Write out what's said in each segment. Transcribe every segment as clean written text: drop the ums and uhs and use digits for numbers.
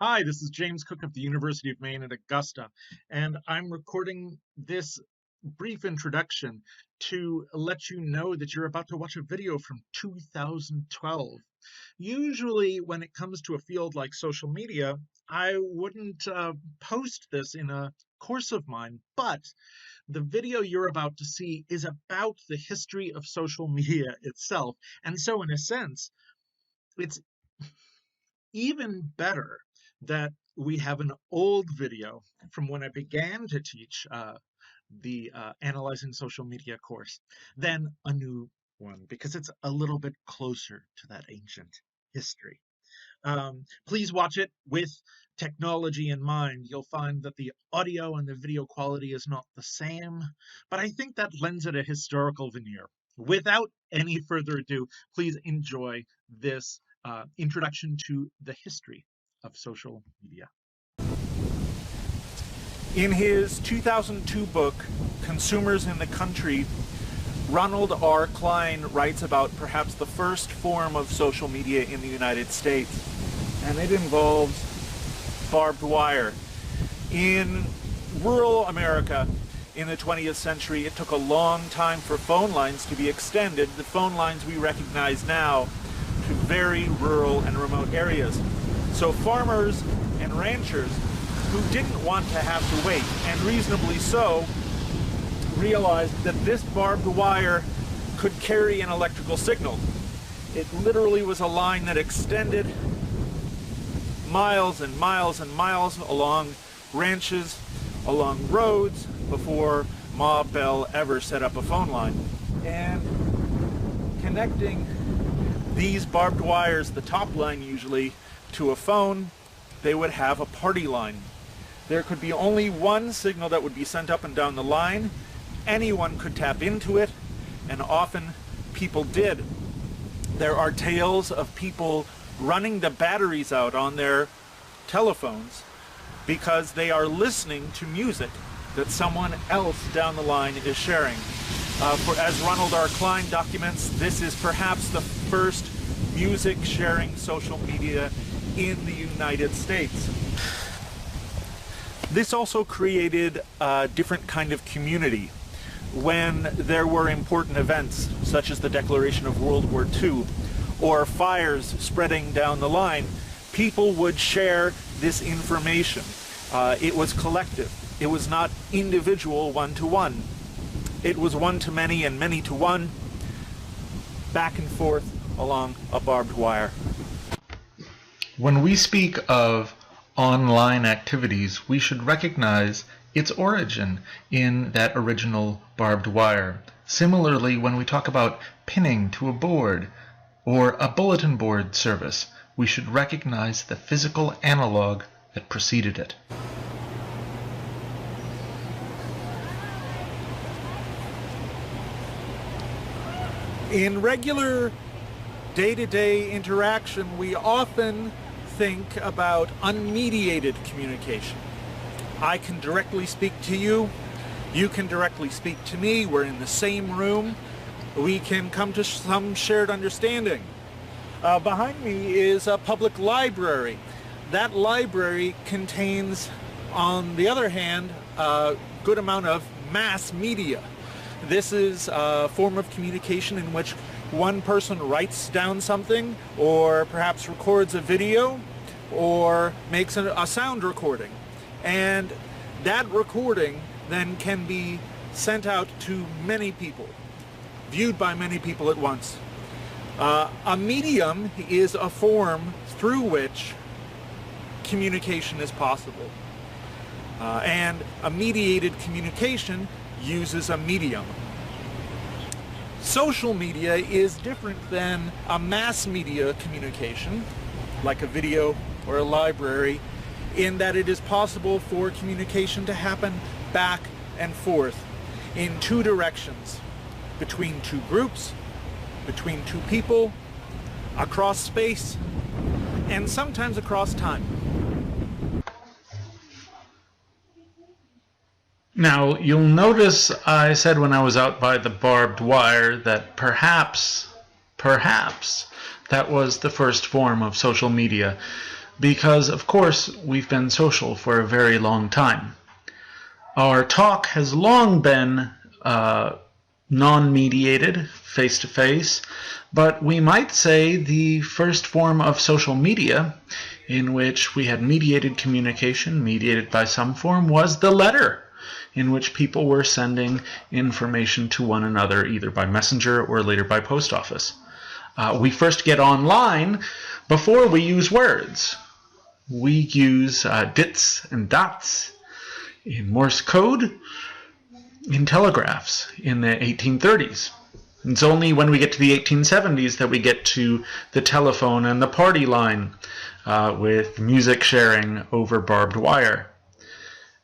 Hi, this is James Cook of the University of Maine at Augusta, and I'm recording this brief introduction to let you know that you're about to watch a video from 2012. Usually, when it comes to a field like social media, I wouldn't post this in a course of mine, but the video you're about to see is about the history of social media itself. And so, in a sense, it's even better that we have an old video from when I began to teach the Analyzing Social Media course than a new one because it's a little bit closer to that ancient history. Please watch it with technology in mind. You'll find that the audio and the video quality is not the same, but I think that lends it a historical veneer. Without any further ado, please enjoy this introduction to the history of social media. In his 2002 book, Consumers in the Country, Ronald R. Klein writes about perhaps the first form of social media in the United States, and it involves barbed wire. In rural America in the 20th century, it took a long time for phone lines to be extended, the phone lines we recognize now, to very rural and remote areas. So farmers and ranchers who didn't want to have to wait, and reasonably so, realized that this barbed wire could carry an electrical signal. It literally was a line that extended miles and miles and miles along ranches, along roads, before Ma Bell ever set up a phone line. And connecting these barbed wires, the top line usually, to a phone, they would have a party line. There could be only one signal that would be sent up and down the line. Anyone could tap into it, and often people did. There are tales of people running the batteries out on their telephones because they are listening to music that someone else down the line is sharing. As Ronald R. Klein documents, this is perhaps the first music-sharing social media in the United States. This also created a different kind of community. When there were important events, such as the declaration of World War II, or fires spreading down the line, people would share this information. It was collective. It was not individual one-to-one. It was one-to-many and many-to-one, back and forth along a barbed wire. When we speak of online activities, we should recognize its origin in that original barbed wire. Similarly, when we talk about pinning to a board or a bulletin board service, we should recognize the physical analog that preceded it. In regular day-to-day interaction, we often think about unmediated communication. I can directly speak to you, you can directly speak to me, we're in the same room, we can come to some shared understanding. Behind me is a public library. That library contains, on the other hand, a good amount of mass media. This is a form of communication in which one person writes down something, or perhaps records a video, or makes a sound recording. And that recording then can be sent out to many people, viewed by many people at once. A medium is a form through which communication is possible. And a mediated communication uses a medium. Social media is different than a mass media communication, like a video or a library, in that it is possible for communication to happen back and forth in two directions, between two groups, between two people, across space, and sometimes across time. Now, you'll notice I said when I was out by the barbed wire that perhaps that was the first form of social media. because, of course, we've been social for a very long time. Our talk has long been non-mediated, face-to-face, but we might say the first form of social media in which we had mediated communication, mediated by some form, was the letter, in which people were sending information to one another, either by messenger or later by post office. We first get online before we use words. We use dits and dots in Morse code, in telegraphs in the 1830s. It's only when we get to the 1870s that we get to the telephone and the party line with music sharing over barbed wire.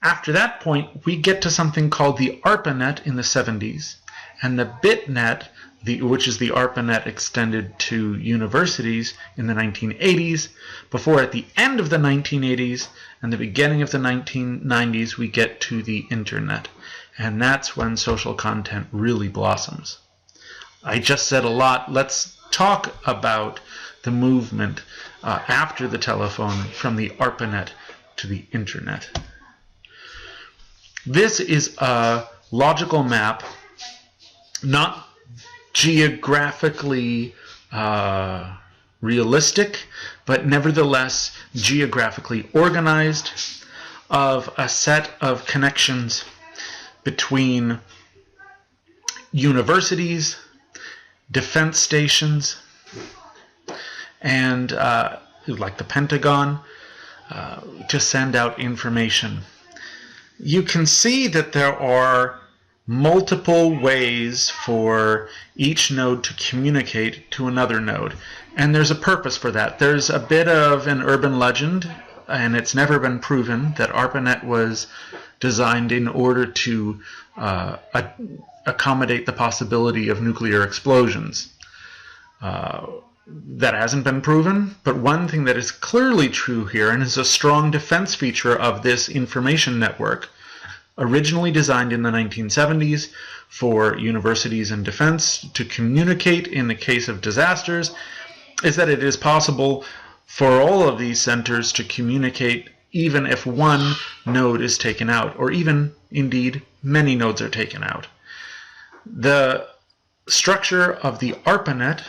After that point, we get to something called the ARPANET in the 70s, and the BitNet, which is the ARPANET extended to universities, in the 1980s, before at the end of the 1980s and the beginning of the 1990s we get to the Internet. And that's when social content really blossoms. I just said a lot. Let's talk about the movement after the telephone from the ARPANET to the Internet. This is a logical map, not geographically realistic, but nevertheless geographically organized, of a set of connections between universities, defense stations, and like the Pentagon, to send out information. You can see that there are multiple ways for each node to communicate to another node, and there's a purpose for that. There's a bit of an urban legend, and it's never been proven, that ARPANET was designed in order to accommodate the possibility of nuclear explosions. That hasn't been proven, but one thing that is clearly true here, and is a strong defense feature of this information network, originally designed in the 1970s for universities and defense to communicate in the case of disasters, is that it is possible for all of these centers to communicate even if one node is taken out, or even, indeed, many nodes are taken out. The structure of the ARPANET,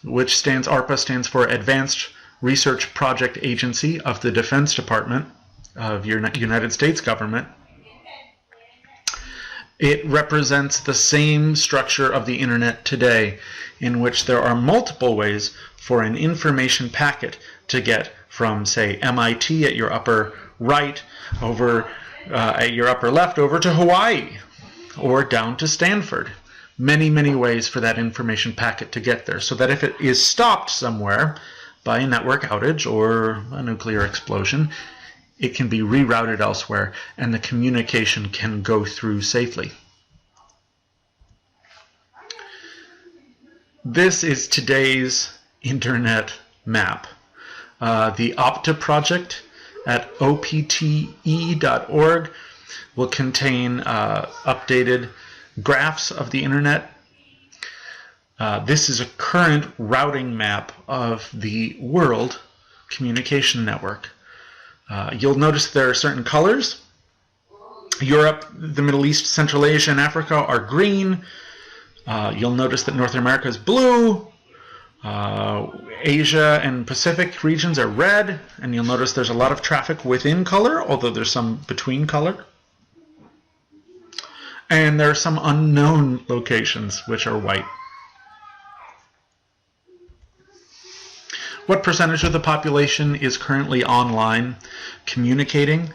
which ARPA stands for Advanced Research Project Agency of the Defense Department of United States government, it represents the same structure of the Internet today, in which there are multiple ways for an information packet to get from, say, MIT at your upper right over at your upper left over to Hawaii, or down to Stanford. Many, many ways for that information packet to get there, so that if it is stopped somewhere by a network outage or a nuclear explosion, it can be rerouted elsewhere and the communication can go through safely. This is today's Internet map. The Opta project at opte.org will contain updated graphs of the Internet. This is a current routing map of the world communication network. You'll notice there are certain colors. Europe, the Middle East, Central Asia, and Africa are green. You'll notice that North America is blue. Asia and Pacific regions are red. And you'll notice there's a lot of traffic within color, although there's some between color. And there are some unknown locations which are white. What percentage of the population is currently online communicating?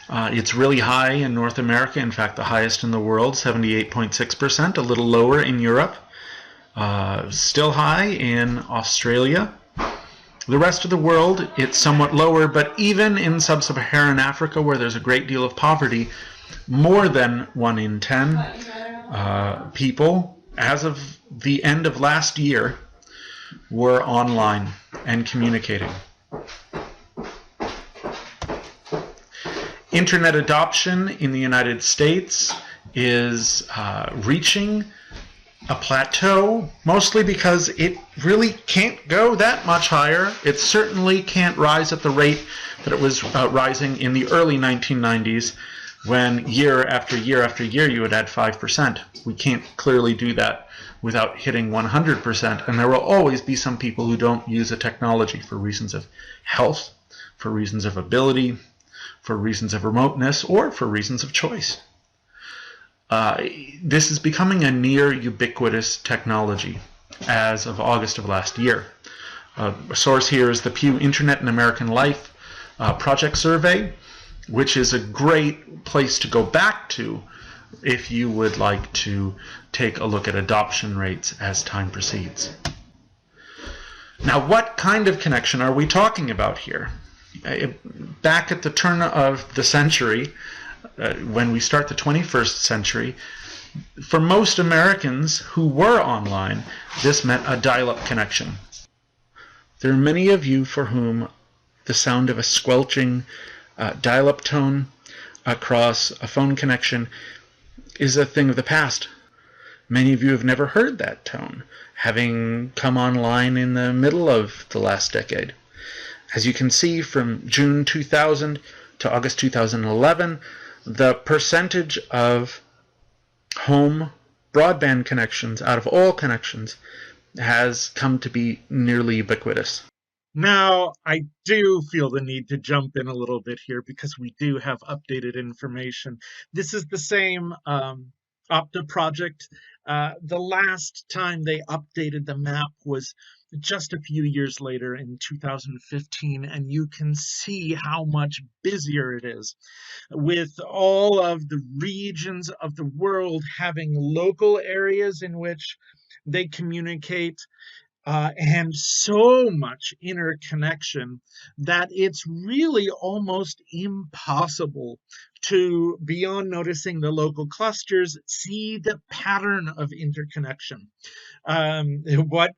It's really high in North America, in fact the highest in the world, 78.6%, a little lower in Europe, still high in Australia. The rest of the world, it's somewhat lower, but even in sub-Saharan Africa, where there's a great deal of poverty, more than 1 in 10 people, as of the end of last year, were online and communicating. Internet adoption in the United States is reaching a plateau, mostly because it really can't go that much higher. It certainly can't rise at the rate that it was rising in the early 1990s, when year after year after year you would add 5%. We can't clearly do that without hitting 100%, and there will always be some people who don't use a technology for reasons of health, for reasons of ability, for reasons of remoteness, or for reasons of choice. This is becoming a near ubiquitous technology as of August of last year. A source here is the Pew Internet and American Life project survey, which is a great place to go back to if you would like to take a look at adoption rates as time proceeds. Now, what kind of connection are we talking about here? Back at the turn of the century, when we start the 21st century, for most Americans who were online, this meant a dial-up connection. There are many of you for whom the sound of a squelching dial-up tone across a phone connection is a thing of the past. Many of you have never heard that tone, having come online in the middle of the last decade. As you can see, from June 2000 to August 2011, the percentage of home broadband connections out of all connections has come to be nearly ubiquitous. Now, I do feel the need to jump in a little bit here because we do have updated information. This is the same Opta project. The last time they updated the map was just a few years later in 2015, and you can see how much busier it is, with all of the regions of the world having local areas in which they communicate, and so much interconnection that it's really almost impossible to, beyond noticing the local clusters, see the pattern of interconnection. What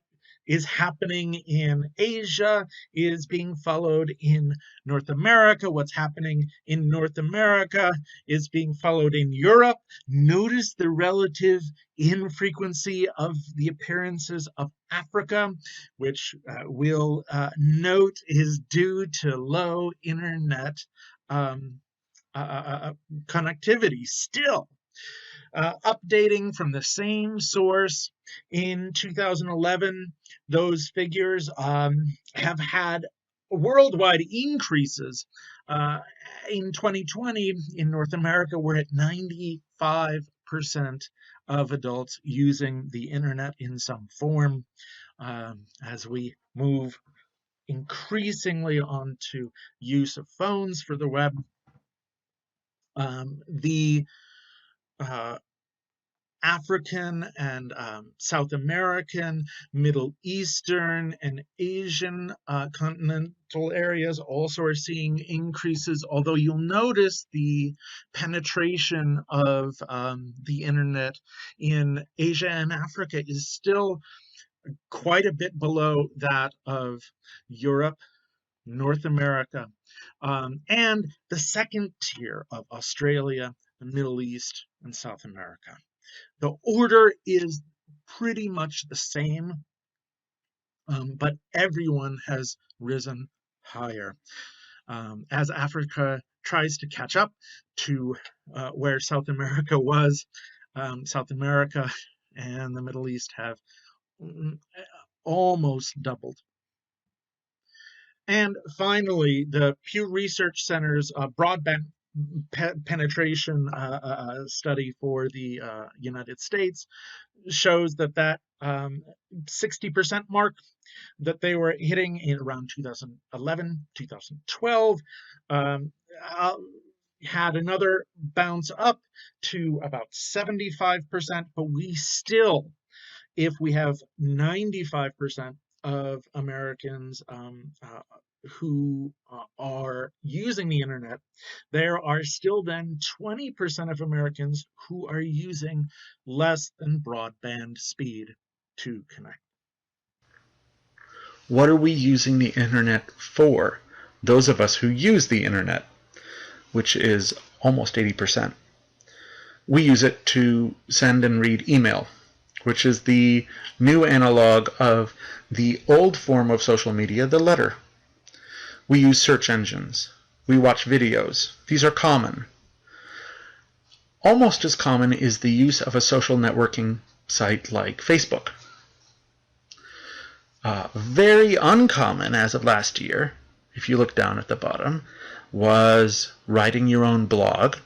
is happening in Asia is being followed in North America. What's happening in North America is being followed in Europe. Notice the relative infrequency of the appearances of Africa, which we'll note is due to low internet connectivity still. Updating from the same source in 2011, those figures have had worldwide increases. In 2020, in North America, we're at 95% of adults using the internet in some form. As we move increasingly onto use of phones for the web, the African and South American, Middle Eastern, and Asian continental areas also are seeing increases, although you'll notice the penetration of the internet in Asia and Africa is still quite a bit below that of Europe, North America, and the second tier of Australia, the Middle East, and South America. The order is pretty much the same, but everyone has risen higher. As Africa tries to catch up to where South America was, South America and the Middle East have almost doubled. And finally, the Pew Research Center's broadband penetration study for the United States shows that 60% mark that they were hitting in around 2011, 2012 had another bounce up to about 75%, but we still, if we have 95% of Americans who are using the internet, there are still then 20% of Americans who are using less than broadband speed to connect. What are we using the internet for? Those of us who use the internet, which is almost 80%. We use it to send and read email. which is the new analog of the old form of social media, the letter. We use search engines. We watch videos. These are common. Almost as common is the use of a social networking site like Facebook. Very uncommon as of last year, if you look down at the bottom, was writing your own blog,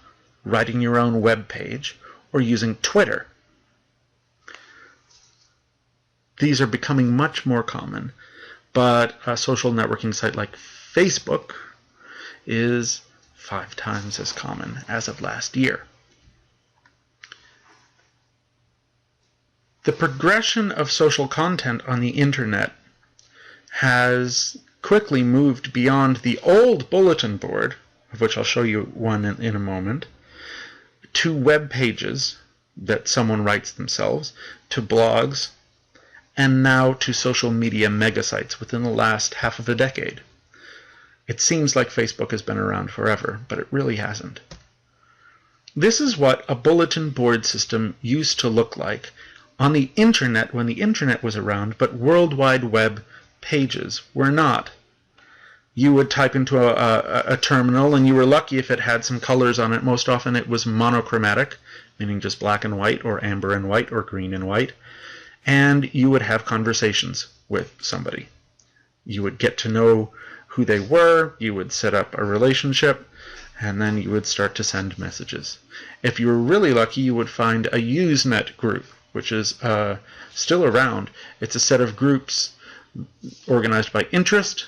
writing your own web page, or using Twitter. These are becoming much more common, but a social networking site like Facebook is 5 times as common as of last year. The progression of social content on the internet has quickly moved beyond the old bulletin board, of which I'll show you one in a moment, to web pages that someone writes themselves, to blogs, and now to social media megasites within the last half of a decade. It seems like Facebook has been around forever, but it really hasn't. This is what a bulletin board system used to look like on the internet when the internet was around, but World Wide Web pages were not. You would type into a terminal, and you were lucky if it had some colors on it. Most often it was monochromatic, meaning just black and white, or amber and white, or green and white. And you would have conversations with somebody. You would get to know who they were, you would set up a relationship, and then you would start to send messages. If you were really lucky, you would find a Usenet group, which is still around. It's a set of groups organized by interest,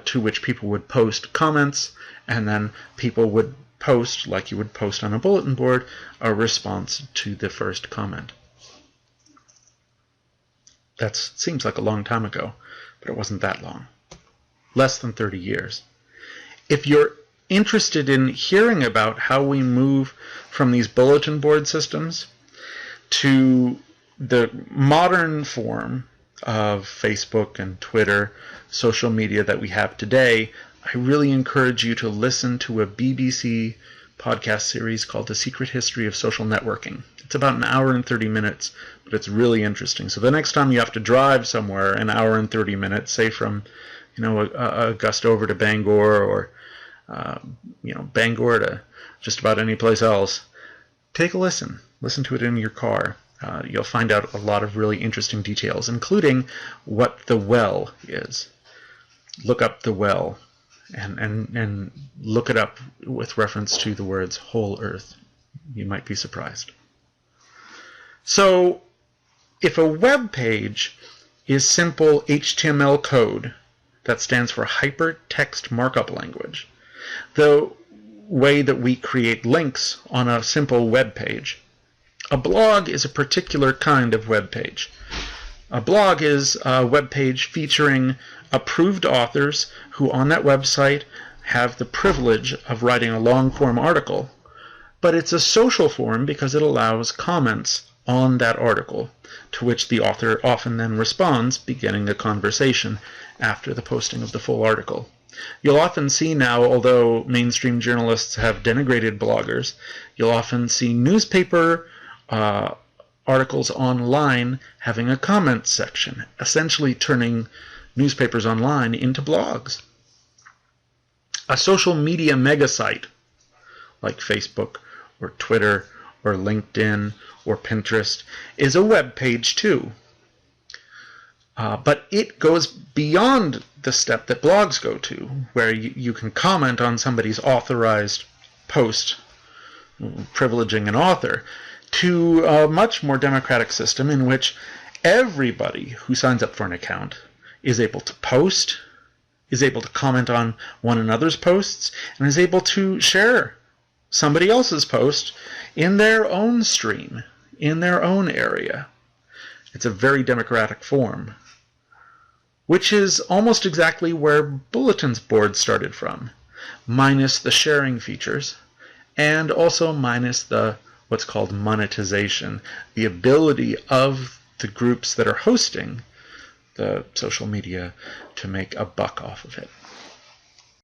to which people would post comments, and then people would post, like you would post on a bulletin board, a response to the first comment. That seems like a long time ago, but it wasn't that long. Less than 30 years. If you're interested in hearing about how we move from these bulletin board systems to the modern form of Facebook and Twitter, social media that we have today, I really encourage you to listen to a BBC podcast series called The Secret History of Social Networking. It's about an hour and 30 minutes, but it's really interesting. So the next time you have to drive somewhere an hour and 30 minutes, say from Augusta over to Bangor, or Bangor to just about any place else, take a listen. Listen to it in your car. You'll find out a lot of really interesting details, including what the well is. Look up the well, and look it up with reference to the words whole earth. You might be surprised. So, if a web page is simple HTML code, that stands for Hypertext Markup Language, the way that we create links on a simple web page, a blog is a particular kind of web page. A blog is a web page featuring approved authors who on that website have the privilege of writing a long-form article, but it's a social form because it allows comments on that article, to which the author often then responds, beginning a conversation after the posting of the full article. You'll often see now, although mainstream journalists have denigrated bloggers, you'll often see newspaper articles online having a comments section, essentially turning newspapers online into blogs. A social media megasite like Facebook or Twitter or LinkedIn or Pinterest is a web page too. But it goes beyond the step that blogs go to, where you can comment on somebody's authorized post, privileging an author, to a much more democratic system in which everybody who signs up for an account is able to post, is able to comment on one another's posts, and is able to share somebody else's post in their own stream, in their own area. It's a very democratic form, which is almost exactly where bulletins boards started from, minus the sharing features, and also minus the what's called monetization, the ability of the groups that are hosting the social media to make a buck off of it.